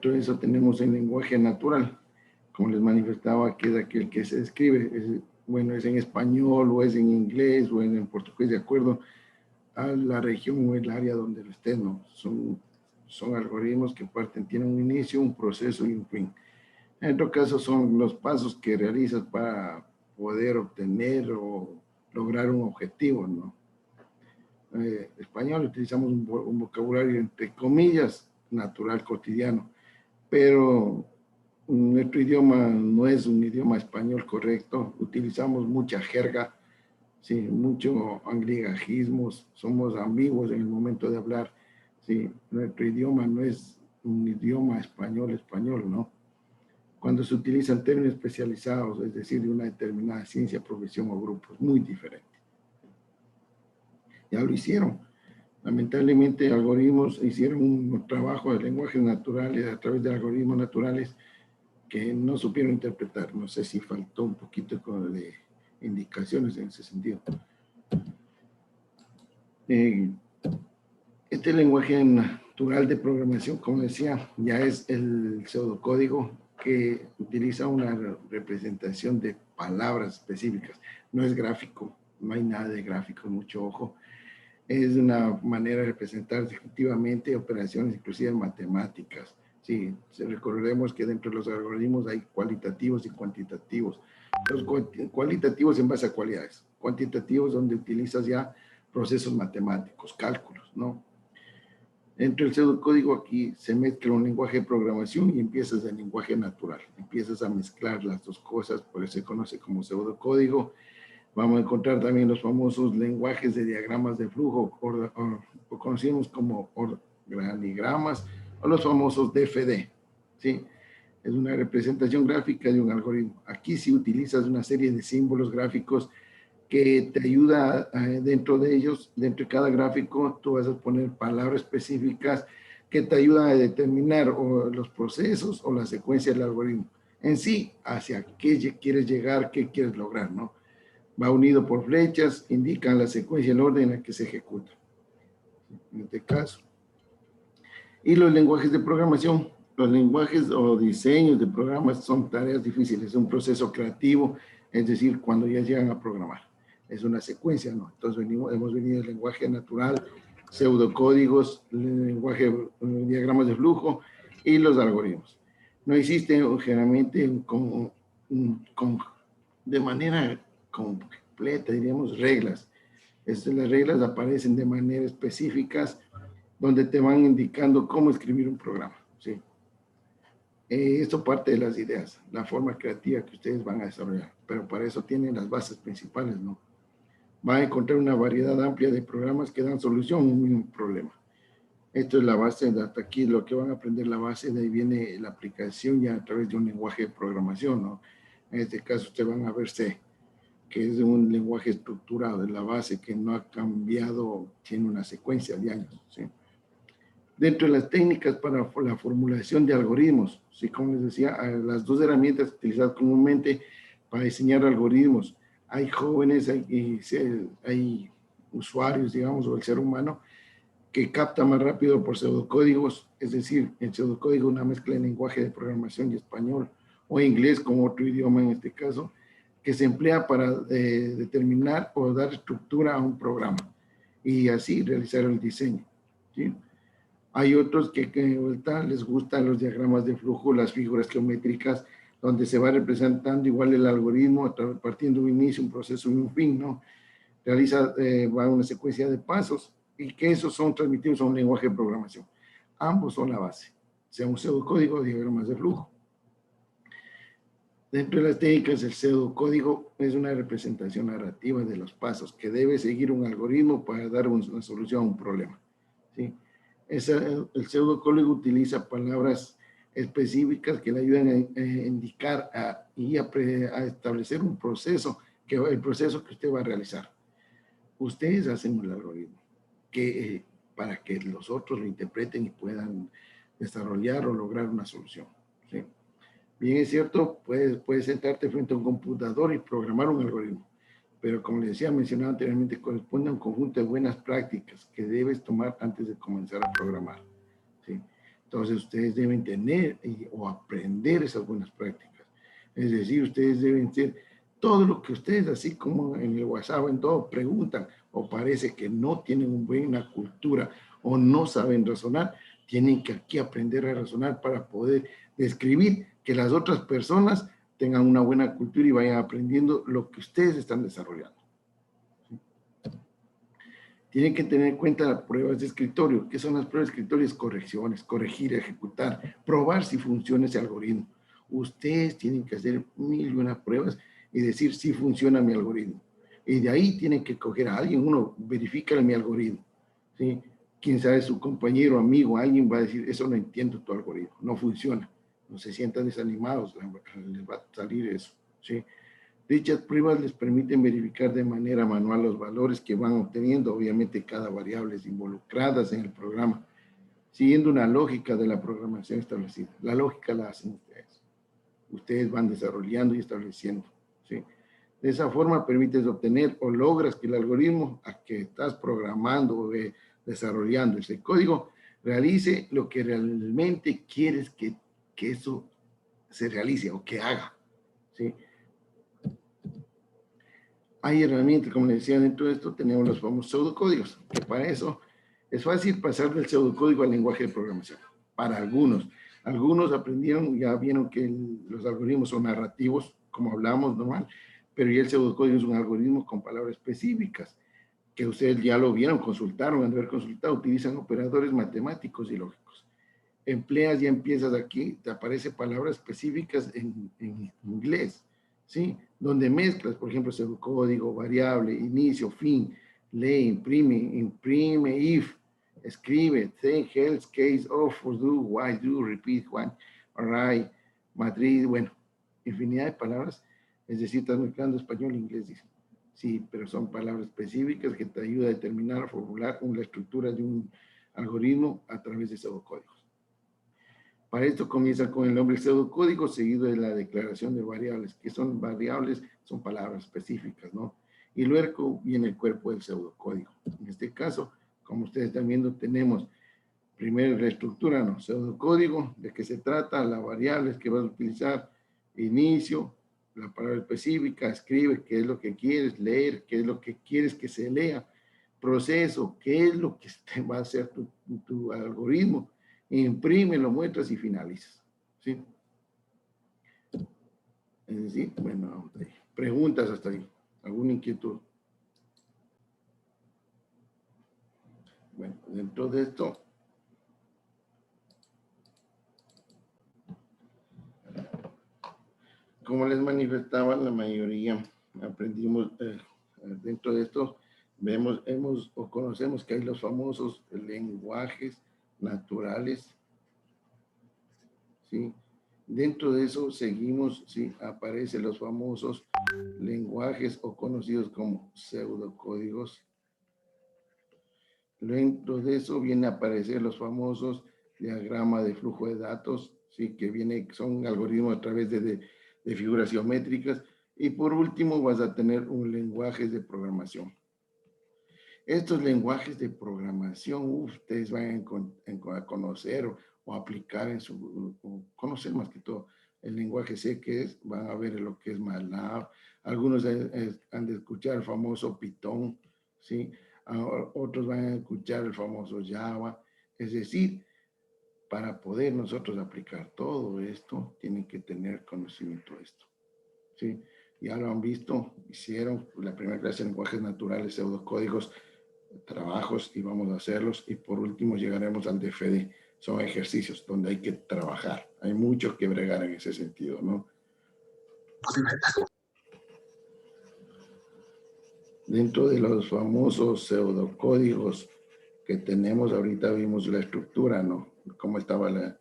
Dentro de eso tenemos el lenguaje natural, como les manifestaba, que es aquel que se describe, bueno, es en español o es en inglés o en portugués, de acuerdo a la región o el área donde lo estén, ¿no? Son algoritmos que tienen un inicio, un proceso y un fin. En otro caso son los pasos que realizas para poder obtener o lograr un objetivo, ¿no? Español utilizamos un vocabulario entre comillas natural, cotidiano, pero nuestro idioma no es un idioma español correcto, utilizamos mucha jerga, sí, mucho anglicismos, somos ambiguos en el momento de hablar, sí, nuestro idioma no es un idioma español, ¿no? Cuando se utilizan términos especializados, es decir, de una determinada ciencia, profesión o grupo, es muy diferente. Ya lo hicieron. Lamentablemente, algoritmos hicieron un trabajo de lenguajes naturales a través de algoritmos naturales que no supieron interpretar. No sé si faltó un poquito de indicaciones en ese sentido. Este lenguaje natural de programación, como decía, ya es el pseudocódigo que utiliza una representación de palabras específicas. No es gráfico, no hay nada de gráfico, mucho ojo. Es una manera de representar efectivamente operaciones, inclusive matemáticas. Sí, recordemos que dentro de los algoritmos hay cualitativos y cuantitativos. Los cualitativos en base a cualidades, cuantitativos donde utilizas ya procesos matemáticos, cálculos, ¿no? Dentro del pseudocódigo aquí se mezcla un lenguaje de programación y empiezas del lenguaje natural. Empiezas a mezclar las dos cosas, por eso se conoce como pseudocódigo. Vamos a encontrar también los famosos lenguajes de diagramas de flujo, o conocemos como organigramas, o los famosos DFD, ¿sí? Es una representación gráfica de un algoritmo. Aquí sí utilizas una serie de símbolos gráficos que te ayuda dentro de ellos, dentro de cada gráfico, tú vas a poner palabras específicas que te ayudan a determinar o los procesos o la secuencia del algoritmo. En sí, hacia qué quieres llegar, qué quieres lograr, ¿no? Va unido por flechas, indican la secuencia y el orden en el que se ejecuta. En este caso. Y los lenguajes de programación. Los lenguajes o diseños de programas son tareas difíciles, es un proceso creativo, es decir, cuando ya llegan a programar. Es una secuencia, ¿no? Entonces hemos venido del lenguaje natural, pseudocódigos, lenguaje, diagramas de flujo y los algoritmos. No existen generalmente de manera completa, diríamos, reglas. Las reglas aparecen de manera específicas donde te van indicando cómo escribir un programa, ¿sí? Esto parte de las ideas, la forma creativa que ustedes van a desarrollar, pero para eso tienen las bases principales, ¿no? Van a encontrar una variedad amplia de programas que dan solución a un mismo problema. Esto es la base, hasta aquí lo que van a aprender la base, de ahí viene la aplicación ya a través de un lenguaje de programación, ¿no? En este caso ustedes van a ver C, que es un lenguaje estructurado de la base que no ha cambiado, tiene una secuencia de años, ¿sí? Dentro de las técnicas para la formulación de algoritmos, ¿sí? Como les decía, las dos herramientas utilizadas comúnmente para diseñar algoritmos, hay jóvenes, hay usuarios, digamos, o el ser humano, que capta más rápido por pseudocódigos, es decir, el pseudocódigo es una mezcla de lenguaje de programación y español, o inglés como otro idioma en este caso, que se emplea para determinar o dar estructura a un programa y así realizar el diseño, ¿sí? Hay otros que les gustan los diagramas de flujo, las figuras geométricas, donde se va representando igual el algoritmo, partiendo de un inicio, un proceso y un fin, ¿no? Va una secuencia de pasos y que esos son transmitidos a un lenguaje de programación. Ambos son la base, sea un pseudocódigo o diagramas de flujo. Dentro de las técnicas, el pseudocódigo es una representación narrativa de los pasos que debe seguir un algoritmo para dar una solución a un problema, ¿sí? El pseudocódigo utiliza palabras específicas que le ayudan a indicar y a establecer un proceso, el proceso que usted va a realizar. Ustedes hacen el algoritmo para que los otros lo interpreten y puedan desarrollar o lograr una solución, ¿sí? Bien, es cierto, puedes sentarte frente a un computador y programar un algoritmo, pero como les decía, mencionado anteriormente, corresponde a un conjunto de buenas prácticas que debes tomar antes de comenzar a programar, ¿sí? Entonces, ustedes deben tener o aprender esas buenas prácticas. Es decir, ustedes deben ser todo lo que ustedes, así como en el WhatsApp, en todo, preguntan o parece que no tienen una buena cultura o no saben razonar, tienen que aquí aprender a razonar para poder describir que las otras personas tengan una buena cultura y vayan aprendiendo lo que ustedes están desarrollando. Tienen que tener en cuenta las pruebas de escritorio. ¿Qué son las pruebas de escritorio? Correcciones, corregir, ejecutar, probar si funciona ese algoritmo. Ustedes tienen que hacer 1001 pruebas y decir si funciona mi algoritmo. Y de ahí tienen que coger a alguien, uno verifica mi algoritmo. ¿Sí? Quién sabe, su compañero, amigo, alguien va a decir, eso no entiendo tu algoritmo, no funciona. No se sientan desanimados, les va a salir eso. ¿Sí? Dichas pruebas les permiten verificar de manera manual los valores que van obteniendo, obviamente cada variable es involucradas en el programa, siguiendo una lógica de la programación establecida. La lógica la hacen ustedes. Ustedes van desarrollando y estableciendo. ¿Sí? De esa forma permites obtener o logras que el algoritmo a que estás programando o desarrollando ese código realice lo que realmente quieres que eso se realice o que haga. ¿Sí? Hay herramientas, como les decía, dentro de esto tenemos los famosos pseudocódigos, que para eso es fácil pasar del pseudocódigo al lenguaje de programación. Para algunos. Algunos aprendieron, ya vieron que los algoritmos son narrativos, como hablamos normal, pero ya el pseudocódigo es un algoritmo con palabras específicas, que ustedes ya lo vieron, consultaron, han de haber consultado, utilizan operadores matemáticos y lógicos. Empleas, ya empiezas aquí, te aparecen palabras específicas en inglés, ¿sí? Donde mezclas, por ejemplo, pseudocódigo, variable, inicio, fin, lee, imprime, if, escribe, think, else, case, of, for, do, why, do, repeat, when, array, Madrid, bueno, infinidad de palabras, es decir, estás mezclando español e inglés, dice. Sí, pero son palabras específicas que te ayudan a determinar o formular una estructura de un algoritmo a través de pseudocódigos. Para esto comienza con el nombre pseudocódigo seguido de la declaración de variables. ¿Qué son variables? Son palabras específicas, ¿no? Y luego viene el cuerpo del pseudocódigo. En este caso, como ustedes están viendo, tenemos primero la estructura, ¿no? Pseudocódigo, de qué se trata, las variables que vas a utilizar, inicio, la palabra específica, escribe qué es lo que quieres leer, qué es lo que quieres que se lea, proceso, qué es lo que va a hacer tu algoritmo, imprime, lo muestras y finalizas. ¿Sí? Es decir, bueno, preguntas hasta ahí. ¿Alguna inquietud? Bueno, dentro de esto, como les manifestaba, la mayoría aprendimos dentro de esto, vemos, o conocemos que hay los famosos lenguajes naturales, ¿sí? Dentro de eso seguimos, ¿sí? Aparecen los famosos lenguajes o conocidos como pseudocódigos. Dentro de eso viene a aparecer los famosos diagramas de flujo de datos, ¿sí? Que son algoritmos a través de figuras geométricas. Y por último vas a tener un lenguaje de programación. Estos lenguajes de programación, ustedes van a conocer o aplicar o conocer más que todo el lenguaje C que es, van a ver lo que es MATLAB, algunos han de escuchar el famoso Python, ¿sí? Otros van a escuchar el famoso Java, es decir, para poder nosotros aplicar todo esto, tienen que tener conocimiento de esto, ¿sí? Ya lo han visto, hicieron la primera clase de lenguajes naturales, pseudocódigos, trabajos y vamos a hacerlos. Y por último llegaremos al DFD. Son ejercicios donde hay que trabajar. Hay mucho que bregar en ese sentido, ¿no? Dentro de los famosos pseudocódigos que tenemos, ahorita vimos la estructura, ¿no? Cómo estaba la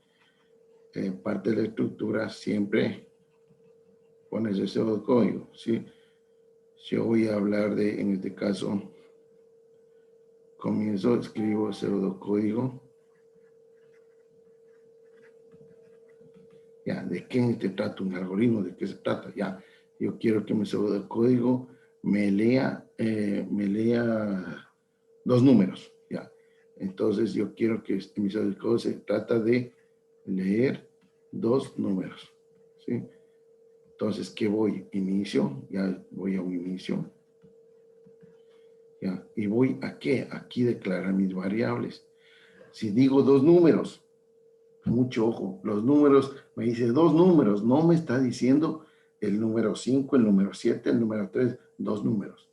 parte de la estructura, siempre pones el pseudocódigo, ¿sí? Yo voy a hablar de, en este caso, comienzo, escribo pseudocódigo. Ya, ¿de qué se trata un algoritmo? ¿De qué se trata? Ya, yo quiero que mi pseudocódigo me lea dos números, ya. Entonces yo quiero que mi pseudocódigo se trata de leer dos números, ¿sí? Entonces, ¿qué voy? Inicio, ya voy a un inicio. ¿Ya? ¿Y voy a qué? Aquí declarar mis variables. Si digo dos números, mucho ojo, los números, me dice dos números, no me está diciendo el número 5, el número 7, el número 3, dos números.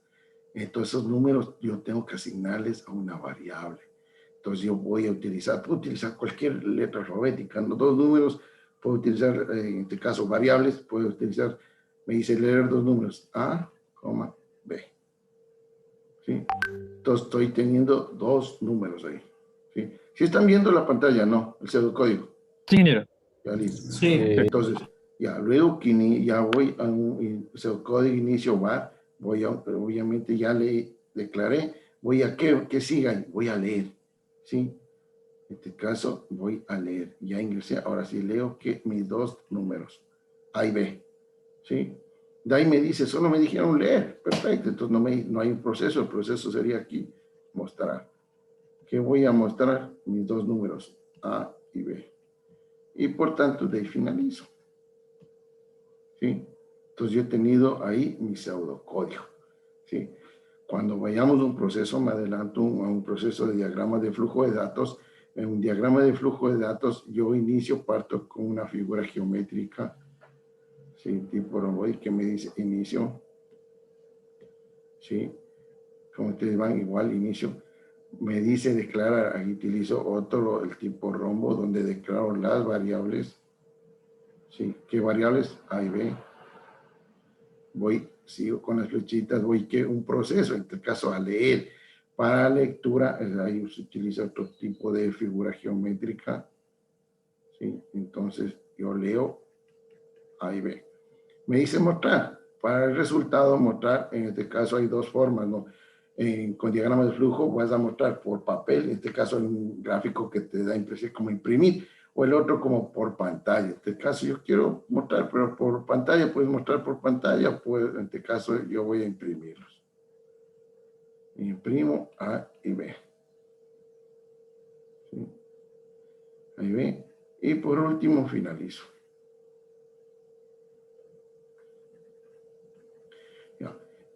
Entonces, esos números yo tengo que asignarles a una variable. Entonces, yo voy a utilizar, puedo utilizar cualquier letra alfabética, ¿no? Dos números, puedo utilizar, en este caso, variables, puedo utilizar, me dice leer dos números, A, B. ¿Sí? Entonces, estoy teniendo dos números ahí. ¿Sí? Si están viendo la pantalla, no, el pseudocódigo. Sí, ingeniero. Ya listo. Sí. Entonces, ya luego que ya voy a un pseudocódigo inicio var, voy a, obviamente ya le declaré, voy a que siga, voy a leer, ¿sí? En este caso voy a leer, ya ingresé, ahora sí leo que mis dos números, A y B, ¿sí? De ahí me dice, solo me dijeron leer, perfecto, entonces no hay un proceso, el proceso sería aquí, mostrar. ¿Qué voy a mostrar? Mis dos números, A y B. Y por tanto, de ahí finalizo. ¿Sí? Entonces yo he tenido ahí mi pseudocódigo. ¿Sí? Cuando vayamos a un proceso, me adelanto a un proceso de diagrama de flujo de datos. En un diagrama de flujo de datos, yo parto con una figura geométrica, ¿sí? Tipo romboide que me dice inicio. ¿Sí? Como ustedes van, igual inicio. Me dice declarar, ahí utilizo otro, el tipo rombo, donde declaro las variables. ¿Sí? ¿Qué variables? A y B. Sigo con las flechitas, un proceso, en este caso a leer. Para lectura, ahí se utiliza otro tipo de figura geométrica. ¿Sí? Entonces, yo leo A y B. Me dice mostrar. Para el resultado, mostrar, en este caso hay dos formas, ¿no? Con diagrama de flujo vas a mostrar por papel, en este caso un gráfico que te da impresión como imprimir, o el otro como por pantalla. En este caso yo quiero mostrar, pero por pantalla, puedes mostrar por pantalla, pues en este caso yo voy a imprimirlos. Imprimo A y B. ¿Sí? Ahí ve. Y por último finalizo.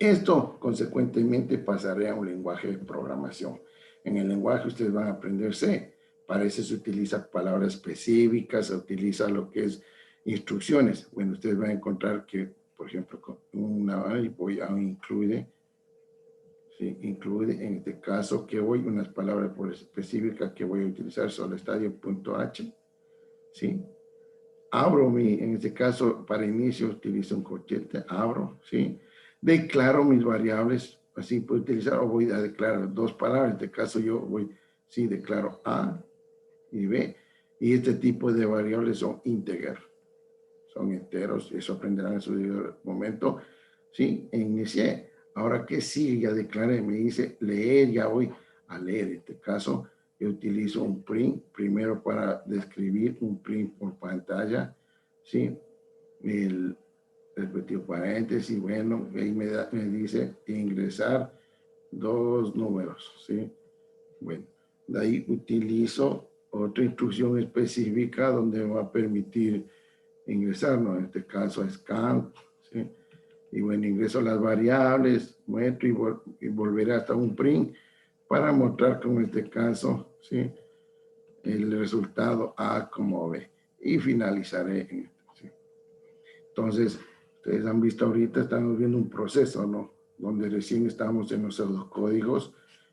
Esto, consecuentemente, pasará a un lenguaje de programación. En el lenguaje ustedes van a aprender C. Para eso se utiliza palabras específicas, se utiliza lo que es instrucciones. Bueno, ustedes van a encontrar que, por ejemplo, con voy a incluir, ¿sí? Incluye, en este caso, que voy, unas palabras por específicas que voy a utilizar, solo estadio.h, ¿sí? Abro en este caso, para inicio, utilizo un corchete, abro, ¿sí? Declaro mis variables, así puedo utilizar, o voy a declarar dos palabras, en este caso yo sí, declaro A y B, y este tipo de variables son integer, son enteros, eso aprenderán en su debido momento, ¿sí? Inicié, ahora que sí, ya declaré, me dice leer, ya voy a leer, en este caso, yo utilizo un print, primero para describir un print por pantalla, ¿sí? El respectivo paréntesis, bueno, ahí me dice ingresar dos números, ¿sí? Bueno, de ahí utilizo otra instrucción específica donde me va a permitir ingresar, ¿no? En este caso es count, ¿sí? Y bueno, ingreso las variables, muestro y volveré hasta un print para mostrar como en este caso, ¿sí? El resultado A como B. Y finalizaré en esto, ¿sí? Entonces, ustedes han visto ahorita, estamos viendo un proceso, ¿no? Donde recién estamos en los pseudocódigos,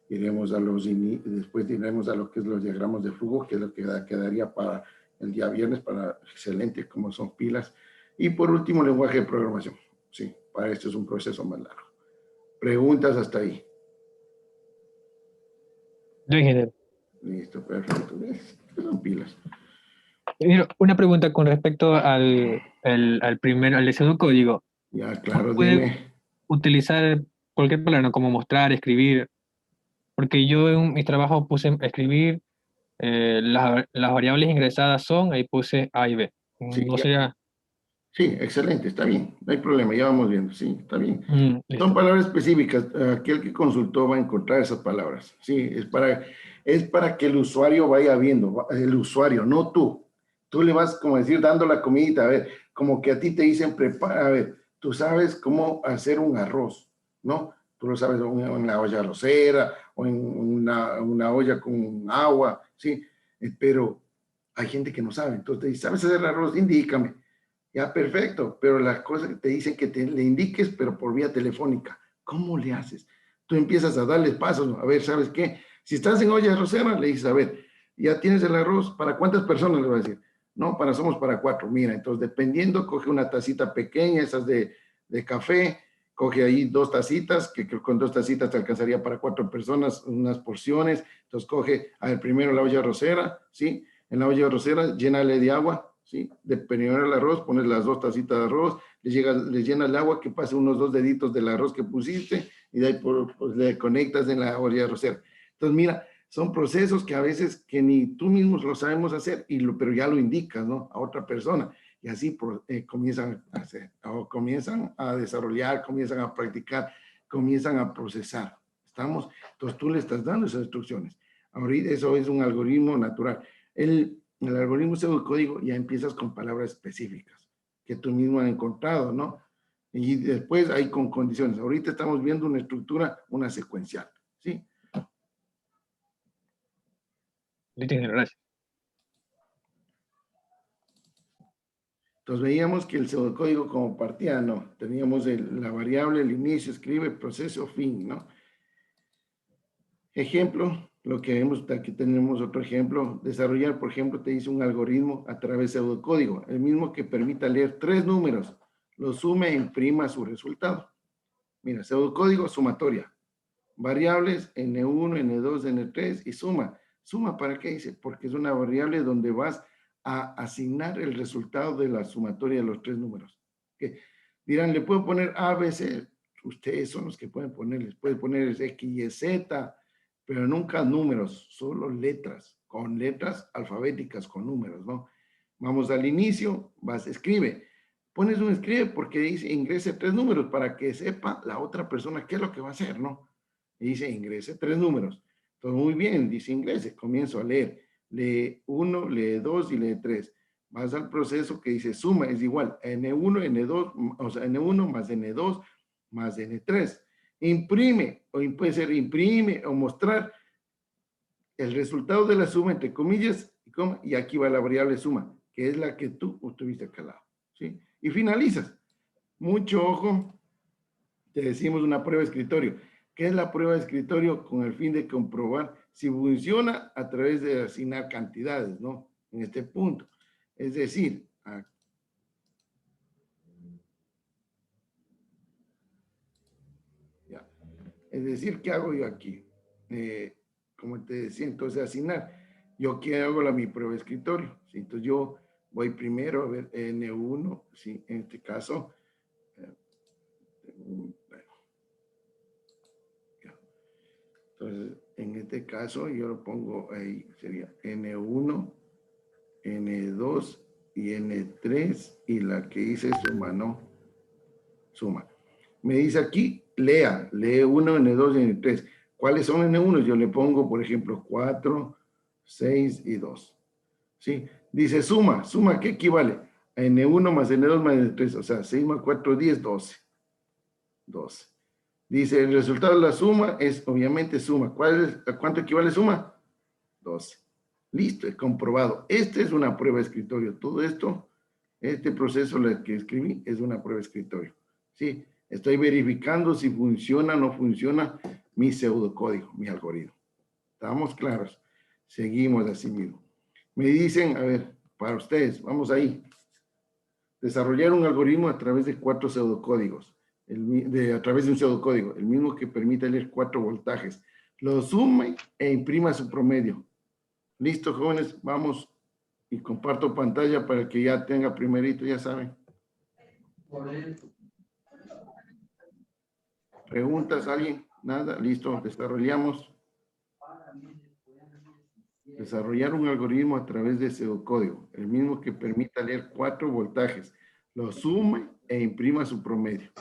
iremos después iremos a lo que es los diagramas de flujo, que es lo que quedaría para el día viernes, para excelente, como son pilas. Y por último, lenguaje de programación. Sí, para esto es un proceso más largo. Preguntas hasta ahí. Yo, ingeniero. Listo, perfecto. Son pilas. Ingeniero, una pregunta con respecto al pseudocódigo. Ya, ¿Uno claro, puede dime. utilizar cualquier palabra, ¿no? Como mostrar, escribir? Porque yo en mi trabajo puse escribir, las variables ingresadas son, ahí puse A y B. Sí, No sería... sí, excelente, está bien, no hay problema, ya vamos viendo, sí, está bien. Son Listo. palabras específicas, aquel que consultó va a encontrar esas palabras, sí, es para que el usuario vaya viendo, el usuario, no tú, tú le vas, como decir, dando la comidita, a ver, como que a ti te dicen, prepara, a ver, tú sabes cómo hacer un arroz, ¿no? Tú lo sabes en la olla arrocera o en una olla con agua, ¿sí? Pero hay gente que no sabe, entonces te dice, ¿sabes hacer arroz? Indícame. Ya, perfecto, pero las cosas que te dicen que le indiques, pero por vía telefónica. ¿Cómo le haces? Tú empiezas a darles pasos, ¿no? A ver, ¿sabes qué? Si estás en olla arrocera, le dices, a ver, ya tienes el arroz, ¿para cuántas personas le vas a decir? No, somos para 4. Mira, entonces dependiendo, coge una tacita pequeña, esas de café, coge ahí 2 tacitas, que con 2 tacitas te alcanzaría para 4 personas, unas porciones. Entonces coge, a ver, primero la olla arrocera, ¿sí? En la olla arrocera, llénale de agua, ¿sí? De primero el arroz, pones las 2 tacitas de arroz, le llena el agua, que pase unos 2 deditos del arroz que pusiste, y de ahí pues, le conectas en la olla arrocera. Entonces, mira, son procesos que a veces que ni tú mismo lo sabemos hacer, pero ya lo indicas, ¿no? A otra persona. Y así comienzan a hacer, o comienzan a desarrollar, comienzan a practicar, comienzan a procesar. ¿Estamos? Entonces tú le estás dando esas instrucciones. Ahorita eso es un algoritmo natural. El algoritmo pseudocódigo ya empiezas con palabras específicas que tú mismo has encontrado, ¿no? Y después hay con condiciones. Ahorita estamos viendo una estructura, una secuencial, ¿sí? Listo, ingeniero, gracias. Entonces veíamos que el pseudocódigo como partía, no. Teníamos la variable, el inicio, escribe, proceso, fin, ¿no? Ejemplo, lo que vemos, aquí tenemos otro ejemplo. Desarrollar, por ejemplo, te dice un algoritmo a través de pseudocódigo, el mismo que permita leer 3 números, lo sume e imprima su resultado. Mira, pseudocódigo, sumatoria. Variables, N1, N2, N3 y suma. ¿Suma para qué dice? Porque es una variable donde vas a asignar el resultado de la sumatoria de los 3 números. ¿Qué? Dirán, ¿le puedo poner A, B, C? Ustedes son los que pueden ponerles. Pueden poner X, Y, Z, pero nunca números, solo letras, con letras alfabéticas, con números, ¿no? Vamos al inicio, escribe. Pones un escribe porque dice ingrese 3 números para que sepa la otra persona qué es lo que va a hacer, ¿no? Y dice ingrese 3 números. Entonces, muy bien, dice ingrese, comienzo a leer. Lee 1, lee 2 y lee 3. Vas al proceso que dice suma, es igual a N1, N2, o sea, N1 más N2 más N3. Imprime, o puede ser imprime o mostrar el resultado de la suma entre comillas y aquí va la variable suma, que es la que tú obtuviste acá al lado, ¿sí? Y finalizas. Mucho ojo, te decimos una prueba de escritorio. ¿Qué es la prueba de escritorio? Con el fin de comprobar si funciona a través de asignar cantidades, ¿no? En este punto. Es decir, ya. Es decir, ¿qué hago yo aquí? Como te decía, entonces asignar. Yo qué hago mi prueba de escritorio. ¿Sí? Entonces yo voy primero a ver N1, ¿sí? En este caso, entonces, en este caso, yo lo pongo ahí, sería N1, N2 y N3, y la que hice suma, ¿no? Suma. Me dice aquí, lee 1, N2 y N3. ¿Cuáles son N1? Yo le pongo, por ejemplo, 4, 6 y 2. ¿Sí? Dice suma, ¿qué equivale? A N1 más N2 más N3, o sea, 6 más 4, 10, 12. 12. Dice, el resultado de la suma es obviamente suma. ¿A cuánto equivale suma? 12. Listo, he comprobado. Esta es una prueba de escritorio. Todo esto, este proceso que escribí es una prueba de escritorio. Sí, estoy verificando si funciona o no funciona mi pseudocódigo, mi algoritmo. ¿Estamos claros? Seguimos así mismo. Me dicen, a ver, para ustedes, vamos ahí. Desarrollar un algoritmo a través de 4 pseudocódigos. A través de un pseudocódigo, el mismo que permite leer 4 voltajes. Lo sume e imprima su promedio. Listo, jóvenes, vamos y comparto pantalla para el que ya tenga primerito, ya saben. ¿Preguntas alguien? Nada, listo, desarrollamos. Desarrollar un algoritmo a través de pseudocódigo, el mismo que permita leer 4 voltajes. Lo sume e imprima su promedio.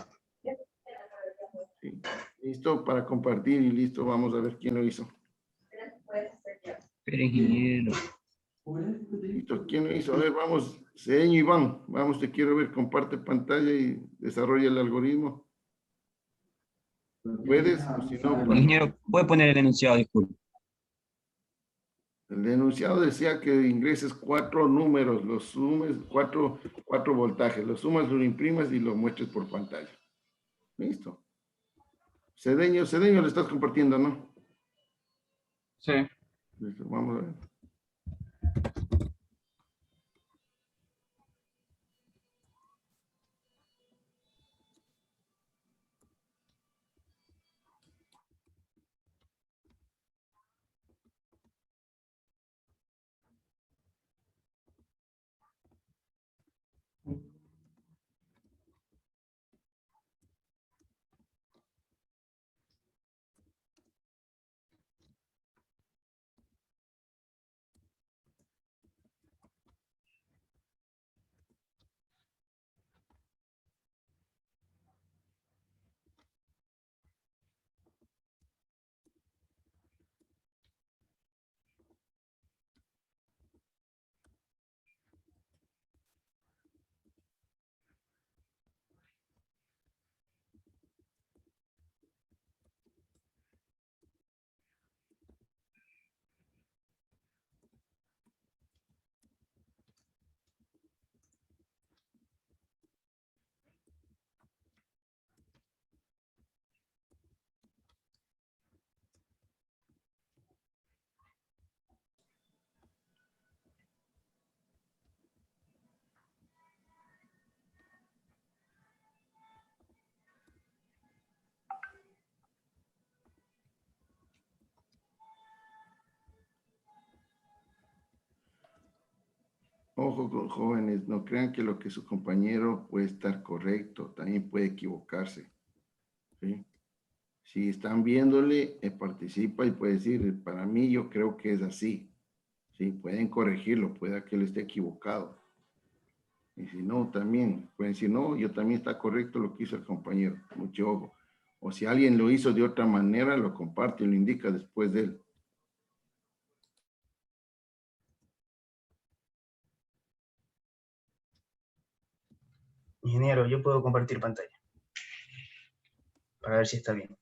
Sí. Listo para compartir y listo, vamos a ver quién lo hizo. Pero ingeniero, Listo, ¿quién lo hizo? A ver, vamos, Cedeño Iván, vamos, te quiero ver, comparte pantalla y desarrolla el algoritmo. ¿Puedes? O si no, Ingeniero, ¿puede poner el enunciado? Disculpe. el enunciado decía que ingreses 4 números, los sumes, 4 voltajes, los sumas, los imprimas y los muestres por pantalla. Listo. Cedeño, le estás compartiendo, ¿no? Sí. Listo, vamos a ver. Ojo con jóvenes, no crean que lo que su compañero puede estar correcto, también puede equivocarse. ¿Sí? Si están viéndole, participa y puede decir, para mí yo creo que es así. Sí, pueden corregirlo, pueda que él esté equivocado. Y si no, también pueden decir, no, yo también está correcto lo que hizo el compañero. Mucho ojo. O si alguien lo hizo de otra manera, lo comparte y lo indica después de él. Ingeniero, yo puedo compartir pantalla para ver si está bien.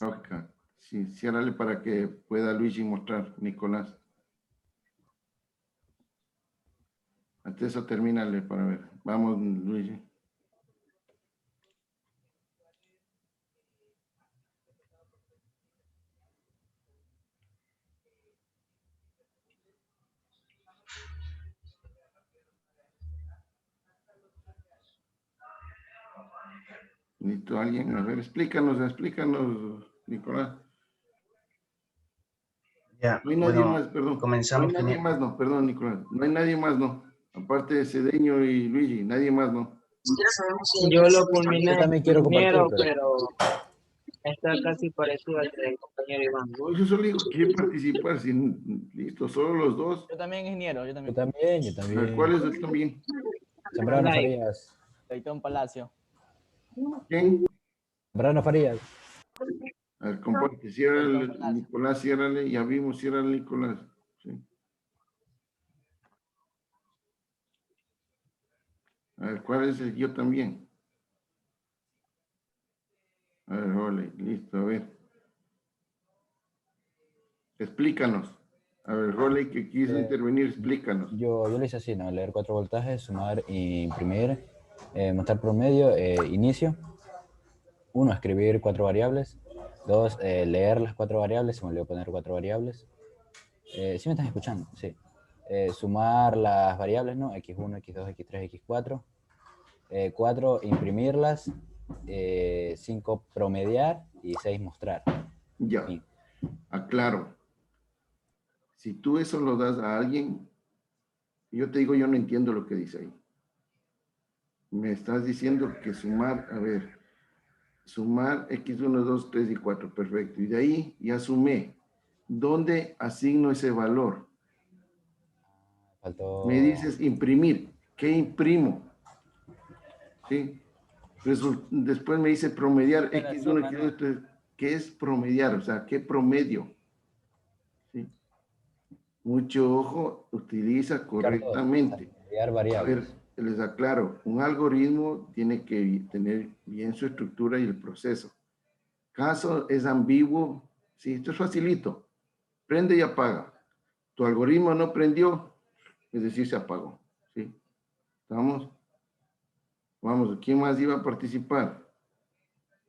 Ok. Sí, ciérrale para que pueda Luigi mostrar, Nicolás. Hasta eso termínale para ver. Vamos, Luigi. ¿Necesito alguien? A ver, explícanos, Nicolás. Ya, No hay nadie bueno, más, perdón. No hay comenzamos. nadie más, no, perdón, Nicolás. No hay nadie más, no. Aparte de Cedeño y Luigi, nadie más, no. Yo lo culminé, Yo también quiero compartir, ingeniero, pero pero está casi parecido al del compañero Iván. No, yo solo digo, ¿quién participa? Listo, solo los dos. Yo también, ingeniero, yo yo también. también, yo A ver, también. ¿cuál es el también? Zambrano Like. Farías. Leitón Palacio. ¿Quién? Zambrano Farías. A ver, comparte, cierra Leitón Palacio. Nicolás, ciérrale, ya vimos, cierra el Nicolás. Sí. A ver, ¿cuál es el yo también? A ver, ole, listo, a ver. Explícanos. A ver, Roley, que quiso intervenir, explícanos. Yo lo hice así, ¿no? Leer 4 voltajes, sumar, imprimir, mostrar promedio, inicio. 1, escribir 4 variables. 2, leer las 4 variables, se me olvidó poner 4 variables. ¿Sí me están escuchando? Sí. Sumar las variables, ¿no? X1, X2, X3, X4. 4, imprimirlas. 5, promediar. Y 6, mostrar. Ya, Fin. aclaro. Si tú eso lo das a alguien, yo te digo, yo no entiendo lo que dice ahí. Me estás diciendo que sumar, a ver, sumar X1, 2, 3 y 4, perfecto. Y de ahí ya sumé. ¿Dónde asigno ese valor? Faltó... Me dices imprimir. ¿Qué imprimo? ¿sí? Después me dice promediar En la X1, suma, X2, X3. ¿Qué es promediar? O sea, ¿qué promedio? ¿Sí? Mucho ojo, utiliza correctamente. Promediar A variables. ver, les aclaro, un algoritmo tiene que tener bien su estructura y el proceso. Caso es ambiguo, sí, esto es facilito. Prende y apaga. Tu algoritmo no prendió, es decir, se apagó. ¿Sí? ¿Estamos? Vamos, ¿quién más iba a participar?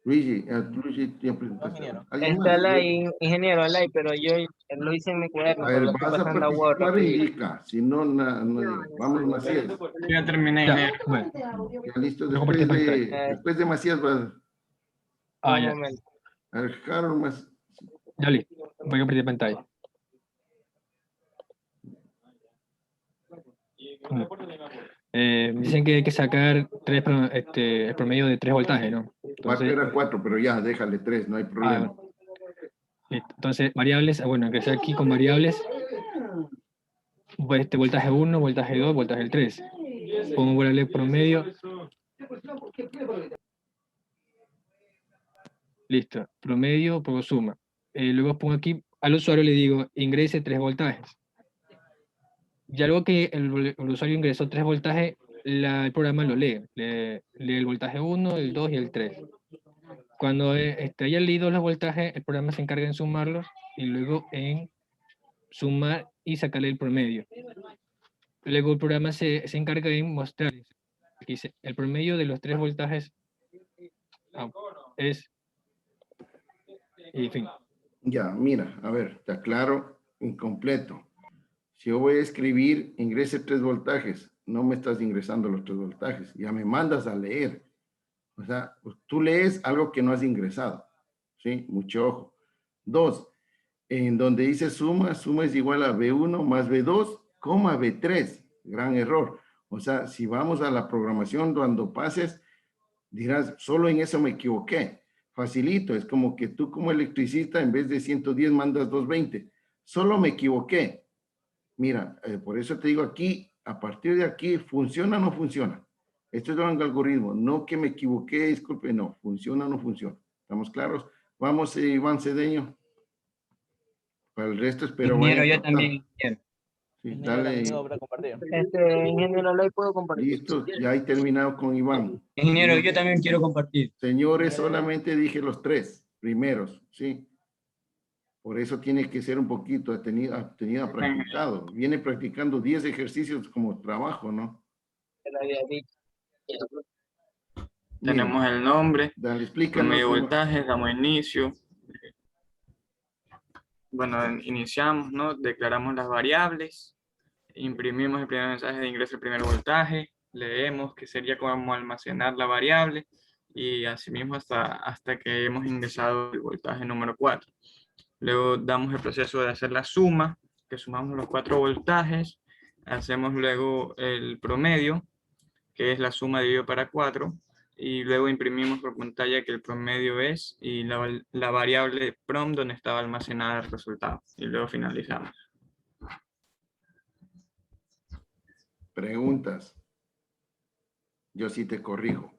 Luigi, Luigi, ya presentaste. ingeniero. ¿Alguien Está más? ingeniero Alay, pero yo lo hice en mi cuaderno, A pero ver, lo estoy vas a pasando a Word participar, rapidito. indica. Si no, vamos, Macías. Ya terminé. Ya, bueno, Ya listo, voy a compartir después de Macías vas Un ya, momento. a ver, Harold más. ya listo. Voy a compartir pantalla. Dicen que hay que sacar el promedio de 3 voltajes, ¿no? Cuatro Entonces, era 4, pero ya, déjale 3, no hay problema. bueno, listo. Entonces, variables, bueno, empecé aquí con variables. Voltaje 1, voltaje 2, voltaje 3. Pongo variable promedio. Listo. Promedio, pongo suma. Luego pongo aquí, al usuario le digo, ingrese 3 voltajes. Ya luego que el usuario ingresó 3 voltajes, el programa lo lee. Lee el voltaje 1, el 2 y el 3. Cuando haya leído los voltajes, el programa se encarga en sumarlos y luego en sumar y sacarle el promedio. Luego el programa se encarga en mostrar. Aquí dice, el promedio de los 3 voltajes es... Y fin. Ya, mira, a ver, te aclaro, incompleto. Si yo voy a escribir, ingrese 3 voltajes, no me estás ingresando los 3 voltajes, ya me mandas a leer. O sea, pues, tú lees algo que no has ingresado, ¿sí? Mucho ojo. 2, en donde dice suma, suma es igual a B1 más B2, coma B3, gran error. O sea, si vamos a la programación cuando pases, dirás, solo en eso me equivoqué. Facilito, es como que tú como electricista en vez de 110 mandas 220. Solo me equivoqué. Mira, por eso te digo aquí, a partir de aquí, ¿funciona o no funciona? Esto es un algoritmo, no que me equivoqué, disculpe, no, ¿funciona o no funciona? ¿Estamos claros? Vamos, Iván Cedeño. Para el resto espero Ingeniero, vayan yo captando. también. Ingeniero. Sí, Ingeniero, también dale, tengo para compartir. Ingeniero Alay, puedo compartir. listo, ya he terminado con Iván. Ingeniero, yo también quiero compartir. Señores, solamente dije los 3 primeros, ¿sí? Por eso tiene que ser un poquito, ha tenido practicado. Viene practicando 10 ejercicios como trabajo, ¿no? Te lo había dicho. Tenemos el nombre, Dale, explícanos. promedio Iván. voltaje, damos inicio. Bueno, iniciamos, ¿no? Declaramos las variables, imprimimos el primer mensaje de ingreso al primer voltaje, leemos que sería como almacenar la variable y asimismo hasta que hemos ingresado el voltaje número 4. Luego damos el proceso de hacer la suma, que sumamos los 4 voltajes, hacemos luego el promedio, que es la suma dividido para 4, y luego imprimimos por pantalla que el promedio es y la variable prom donde estaba almacenada el resultado. Y luego finalizamos. Preguntas. Yo sí te corrijo.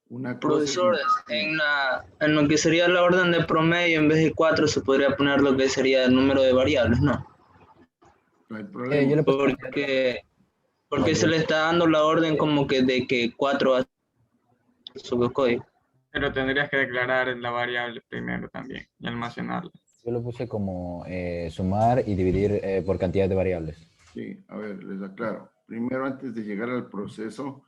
Una cosa Profesor, es- en lo que sería la orden de promedio, en vez de 4, se podría poner lo que sería el número de variables, ¿no? no hay Yo problema. le puse Porque se le está dando la orden como que de que 4 a su código. Pero tendrías que declarar la variable primero también y almacenarla. Yo lo puse como sumar y dividir por cantidad de variables. Sí, a ver, les aclaro. Primero, antes de llegar al proceso,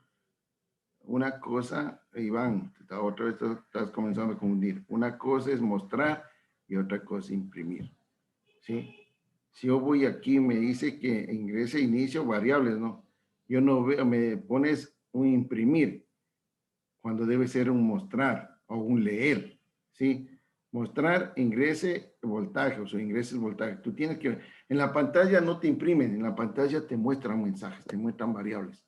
una cosa, Iván, otra vez estás comenzando a confundir. Una cosa es mostrar y otra cosa es imprimir. ¿Sí? Si yo voy aquí, me dice que ingrese inicio variables, ¿no? Yo no veo, me pones un imprimir, cuando debe ser un mostrar o un leer, ¿sí? Mostrar, ingrese voltaje, o sea, ingrese el voltaje. Tú tienes que, en la pantalla no te imprimen, en la pantalla te muestran mensajes, te muestran variables,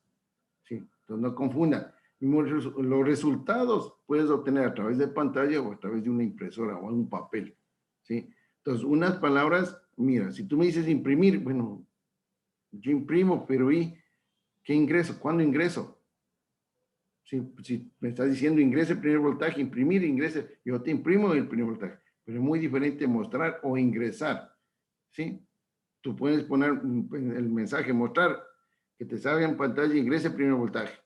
¿sí? Entonces no confundan. Los resultados puedes obtener a través de pantalla o a través de una impresora o un papel, ¿sí? Entonces, unas palabras, mira, si tú me dices imprimir, bueno, yo imprimo, pero ¿y qué ingreso? ¿Cuándo ingreso? Si me estás diciendo ingrese el primer voltaje, imprimir, ingrese, yo te imprimo el primer voltaje. Pero es muy diferente mostrar o ingresar. ¿Sí? Tú puedes poner el mensaje, mostrar, que te salga en pantalla, ingrese el primer voltaje.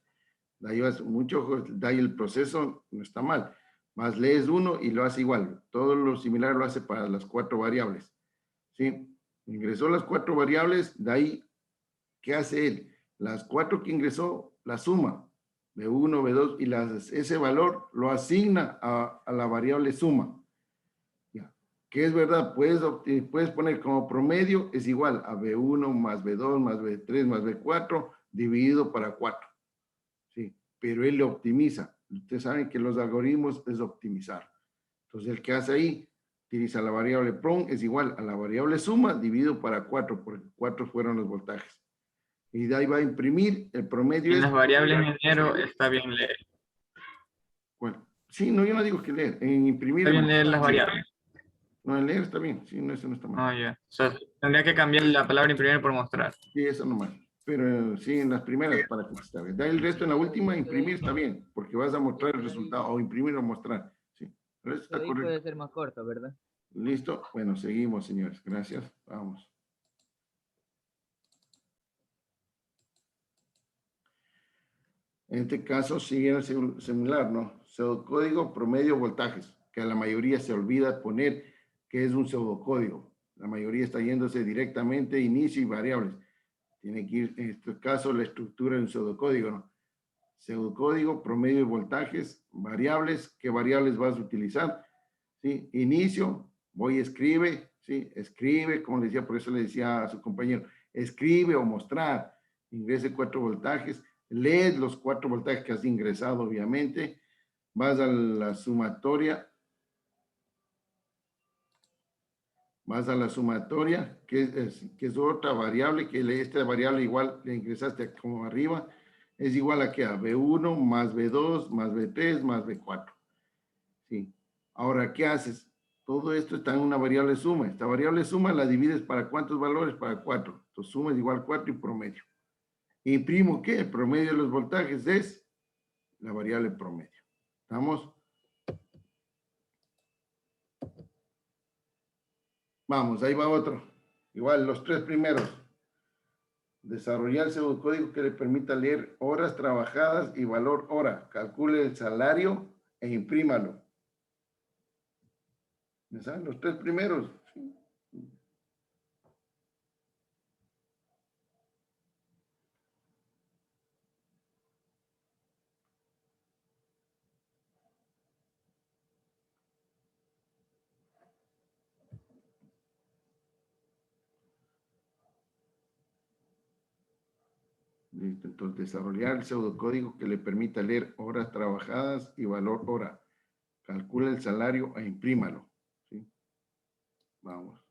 De ahí vas mucho, de ahí el proceso no está mal. Más lees uno y lo hace igual. Todo lo similar lo hace para las 4 variables. ¿Sí? Ingresó las 4 variables, de ahí, ¿qué hace él? Las 4 que ingresó, la suma. B1, B2, y ese valor lo asigna a la variable suma. ¿Ya? Que es verdad, puedes poner como promedio, es igual a B1 más B2 más B3 más B4 dividido para 4. ¿Sí? Pero él lo optimiza. Ustedes saben que los algoritmos es optimizar. Entonces, el que hace ahí, utiliza la variable prom, es igual a la variable suma dividido para 4, porque 4 fueron los voltajes. Y de ahí va a imprimir, el promedio En es... las variables minero está bien leer. Bueno, sí, no, yo no digo que leer, en imprimir... Está bien leer las variables. No, en leer está bien, sí, no, eso no está mal. Ah, ya. O sea, tendría que cambiar la palabra imprimir por mostrar. Sí, eso nomás. Pero sí, en las primeras para que está bien. Da el resto en la última, imprimir está bien, porque vas a mostrar el resultado, o imprimir o mostrar. Sí, pero eso está Ahí correcto. puede ser más corto, ¿verdad? ¿Listo? Bueno, seguimos, señores. Gracias. Vamos. En este caso sigue similar, ¿no? Pseudocódigo promedio voltajes, que a la mayoría se olvida poner que es un pseudocódigo. La mayoría está yéndose directamente inicio y variables. Tiene que ir, en este caso, la estructura de un pseudocódigo, ¿no? Pseudocódigo, promedio de voltajes, variables, ¿qué variables vas a utilizar? ¿Sí? Inicio, voy, escribe, ¿sí? Escribe, como le decía, por eso le decía a su compañero, escribe o mostrar, ingrese 4 voltajes, lees los 4 voltajes que has ingresado, obviamente, vas a la sumatoria, que es otra variable, esta variable igual le ingresaste como arriba, es igual a que a B1 más B2 más B3 más B4. ¿Sí? Ahora, ¿qué haces? Todo esto está en una variable suma. Esta variable suma la divides para ¿cuántos valores? Para 4. Entonces, suma es igual a 4 y promedio. Imprimo, ¿qué? El promedio de los voltajes es la variable promedio. ¿Estamos? Vamos, ahí va otro. Igual, los 3 primeros. Desarrollar pseudocódigo que le permita leer horas trabajadas y valor hora. Calcule el salario e imprímalo. ¿Me saben? Los 3 primeros. Sí. Listo, entonces desarrollar el pseudocódigo que le permita leer horas trabajadas y valor hora. Calcula el salario e imprímalo. ¿Sí? Vamos.